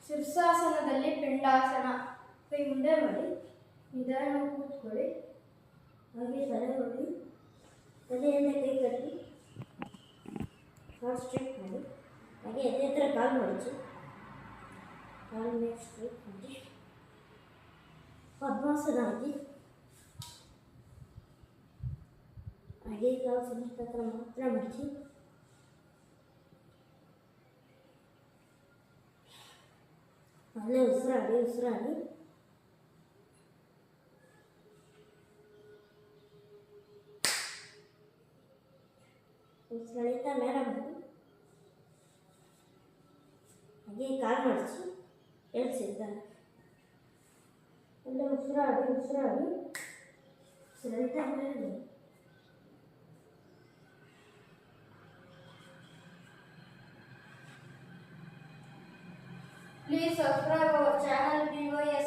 ಶೀರ್ಷಾಸನದಲ್ಲಿ ಪಿಂಡಾಸನ. ಕೈ ಮುಂದೆ ಮಾಡಿ ನಿಧಾನವಾಗಿ ಕೂತ್ಕೊಳ್ಳಿ. ಹಾಗೆ ತಲೆ ಮಾಡಿ ತಲೆಯಿಂದ ಕೈ ಕಟ್ಟಿ ಹಾರ್ಟ್ ಸ್ಟ್ರೈಟ್ ಮಾಡಿ. ಹಾಗೆ ಅದೇ ಥರ ಕಾಲು ಮಡಚಿ ಕಾಲು ಮೇಲೆ ಸ್ಟ್ರೈಟ್ ಮಾಡಿ ಪದ್ಮಾಸನ ಹಾಕಿ ಹಾಗೆ ಕಾಲು ಸಮಸ್ತ ಹತ್ರ ಮಾತ್ರ ಮಡಚಿ ಅಲ್ಲೇ ಉಸಿರಾಡಿ ಉಸಿರಾಡಿ ಉಸಿರಾಡಿತಾ ಮೇಲೆ ಮಾಡಿ ಹಾಗೆ ಕಾಲು ಮಡಚಿ ಎಳ್ಸಿದ್ದಾನೆ. ಅಲ್ಲೇ ಉಸಿರಾಡಿ ಉಸಿರಾಡಿ ಉಸಿರಾಡಿತಾ ಮೇಲೆ. Please subscribe our channel BYS